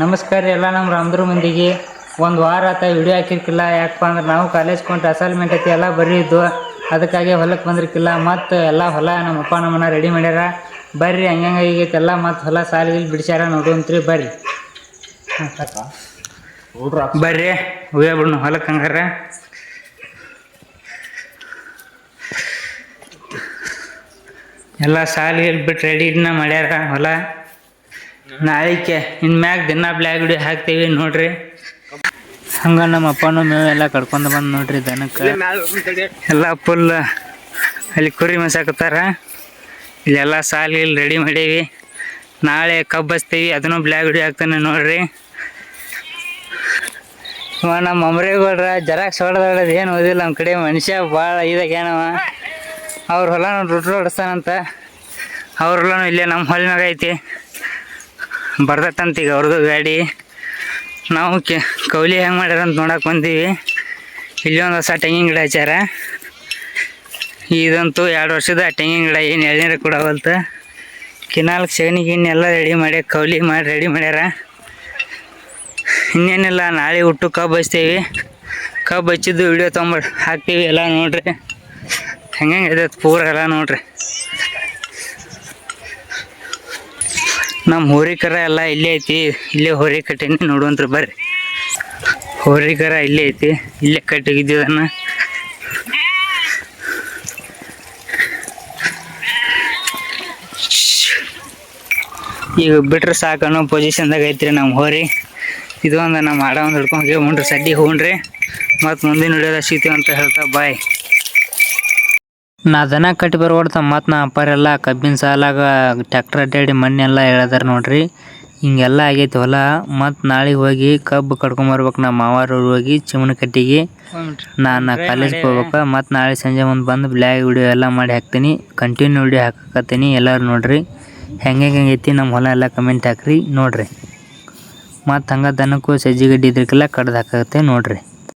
ನಮಸ್ಕಾರ ಎಲ್ಲ ನಮ್ಮ ರಾಮದ್ರ ಮಂದಿಗೆ ಒಂದು ವಾರ ಆತ ವಿಡಿಯೋ ಹಾಕಿರ್ಕಿಲ್ಲ. ಯಾಕಪ್ಪ ಅಂದ್ರೆ ನಾವು ಕಾಲೇಜ್ ಕೊಂಡ್ರೆ ಅಸೈನ್ಮೆಂಟ್ ಐತಿ ಎಲ್ಲ ಬರೀದ್ದು, ಅದಕ್ಕಾಗಿ ಹೊಲಕ್ಕೆ ಬಂದಿರ್ಕಿಲ್ಲ. ಮತ್ತು ಎಲ್ಲ ಹೊಲ ನಮ್ಮಪ್ಪ ನಮ್ಮನ್ನ ರೆಡಿ ಮಾಡ್ಯಾರ. ಬರ್ರಿ ಹಂಗಂಗೆ ಈಗೈತೆ ಎಲ್ಲ ಮತ್ತು ಹೊಲ ಸಾಲಿಗೆ ಬಿಡಿಸ್ಯಾರ ನೋಡುವಂತ್ರಿ. ಬರ್ರಿ ಬರ್ರಿ ಹೋಗ್ಯ ಬಿಡ್ನು ಹೊಲಕ್ಕೆ. ಹಂಗಾರ ಎಲ್ಲ ಸಾಲಿಗೆ ಬಿಟ್ಟು ರೆಡಿನ ಮಾಡ್ಯಾರ ಹೊಲ. ನಾಳಿಕೆ ಇನ್ಮ್ಯಾಗ ದಿನ ಬ್ಲ್ಯಾಗ್ ವಿಡಿಯೋ ಹಾಕ್ತೀವಿ ನೋಡ್ರಿ. ಹಂಗ ನಮ್ಮ ಅಪ್ಪನೂ ಮೇವು ಎಲ್ಲ ಕಡ್ಕೊಂಡು ಬಂದು ನೋಡ್ರಿ ದನಕ್ಕೆ ಎಲ್ಲ ಫುಲ್ ಅಲ್ಲಿ ಕುರಿ ಮಸಾಕತ್ತಾರ. ಇಲ್ಲೆಲ್ಲ ಸಾಲಿ ಇಲ್ಲಿ ರೆಡಿ ಮಾಡೀವಿ. ನಾಳೆ ಕಬ್ಬು ಹಚ್ತೀವಿ, ಅದನ್ನು ಬ್ಲ್ಯಾಗ್ ವಿಡಿಯೋ ಹಾಕ್ತಾನೆ ನೋಡ್ರಿ. ನಮ್ಮ ಅಮ್ರೇಗೌಡ್ರ ಜರಾಕ್ಸ್ ಹೊಡೆದಾಡೋದು ಏನು ಓದಿಲ್ಲ. ನಮ್ಮ ಕಡೆ ಮನುಷ್ಯ ಭಾಳ ಇದಾಗ್ಯಾನವ. ಅವ್ರ ಹೊಲ ರುಟ್ರು ಹೊಡಿಸ್ತಾನಂತ. ಅವ್ರ ಹೊಲನೂ ಇಲ್ಲೇ ನಮ್ಮ ಹೊಲಿನಾಗ ಐತಿ. ಬರ್ತೈತಂತ ಈಗ ಅವ್ರದ್ದು ಗಾಡಿ. ನಾವು ಕೌಲಿ ಹೆಂಗೆ ಮಾಡ್ಯಾರ ಅಂತ ನೋಡಕ್ಕೆ ಬಂದೀವಿ. ಇಲ್ಲಿ ಒಂದು ಹೊಸ ತೆಂಗಿನ ಗಿಡ ಹಚ್ಚಾರ. ಇದಂತೂ 2 ವರ್ಷದ ತೆಂಗಿನ ಗಿಡ, ಏನು ಎಳ್ನೀರು ಕೂಡ ಹೋಲ್ತು. ಕಿನಾಲ್ಗೆ ಸಗಣಿ ಗಿಣ್ಣಿ ಎಲ್ಲ ರೆಡಿ ಮಾಡಿ ಕೌಲಿ ಮಾಡಿ ರೆಡಿ ಮಾಡ್ಯಾರ. ಇನ್ನೇನಿಲ್ಲ, ನಾಳೆ ಹುಟ್ಟು ಕಬ್ಬು ಹಚ್ತೀವಿ. ಕಬ್ಬು ಹಚ್ಚಿದ್ದು ವಿಡಿಯೋ ತೊಗೊಂಡು ಹಾಕ್ತೀವಿ ಎಲ್ಲ ನೋಡ್ರಿ. ಹೆಂಗೆ ಇದೆ ಪೂರ ಎಲ್ಲ ನೋಡ್ರಿ. ನಮ್ಮ ಹೋರಿಕರ ಎಲ್ಲ ಇಲ್ಲೇ ಐತಿ. ಇಲ್ಲೇ ಹೋರಿ ಕಟ್ಟೀನಿ ನೋಡುವಂತ್ರಿ. ಬರ್ರಿ, ಹೋರಿಕರ ಇಲ್ಲೇ ಐತಿ, ಇಲ್ಲೇ ಕಟ್ಟಿಗಿದ್ದದನ್ನ. ಈಗ ಬಿಟ್ರೆ ಸಾಕನ್ನೋ ಪೊಸಿಷನ್ದಾಗ ಐತ್ರಿ ನಮ್ಮ ಹೋರಿ. ಇದು ಒಂದು ನಮ್ಮ ಆಡ ಒಂದು ಹಿಡ್ಕೊಂಡು ಹೋಗ್ರಿ ಸಡ್ಡಿ ಹೋಗ್ರಿ. ಮತ್ತು ಮುಂದಿನ ಹಿಡಿಯೋದ ಸಿಗ್ತೀವಿ ಅಂತ ಹೇಳ್ತಾ ಬಾಯ್. ನಾ ದನ ಕಟ್ಟಿ ಬರ್ಬಾರ್ದ ಮತ್ತು ನಾ ಅಪ್ಪಾರೆಲ್ಲ ಕಬ್ಬಿನ ಸಾಲಾಗ ಟ್ಯಾಕ್ಟರ್ ಅಡ್ಡಾಡಿ ಮಣ್ಣೆಲ್ಲ ಎಳೆದಾರ ನೋಡ್ರಿ. ಹಿಂಗೆಲ್ಲ ಆಗೈತಿ ಹೊಲ. ಮತ್ತು ನಾಳೆಗೆ ಹೋಗಿ ಕಬ್ಬು ಕಡ್ಕೊಂಬರ್ಬೇಕು. ನಮ್ಮ ಮಾವಾರ ಹೋಗಿ ಚಿಮಣ ಕಟ್ಟಿಗೆ ನಾನು ಕಾಲೇಜ್ಗೆ ಹೋಗ್ಬೇಕು. ಮತ್ತು ನಾಳೆ ಸಂಜೆ ಮುಂದೆ ಬಂದು ಬ್ಲ್ಯಾಗ್ ವಿಡಿಯೋ ಎಲ್ಲ ಮಾಡಿ ಹಾಕ್ತೀನಿ. ಕಂಟಿನ್ಯೂ ವಿಡಿಯೋ ಹಾಕತ್ತೀನಿ. ಎಲ್ಲರೂ ನೋಡ್ರಿ ಹೆಂಗೆ ಐತಿ ನಮ್ಮ ಹೊಲ ಎಲ್ಲ ಕಮೆಂಟ್ ಹಾಕ್ರಿ ನೋಡ್ರಿ. ಮತ್ತು ಹಂಗೆ ದನಕ್ಕೂ ಸಜ್ಜಿ ಗಡ್ಡಿ ಇದ್ರಕ್ಕೆಲ್ಲ ಕಡ್ದು ಹಾಕತ್ತೆ ನೋಡ್ರಿ.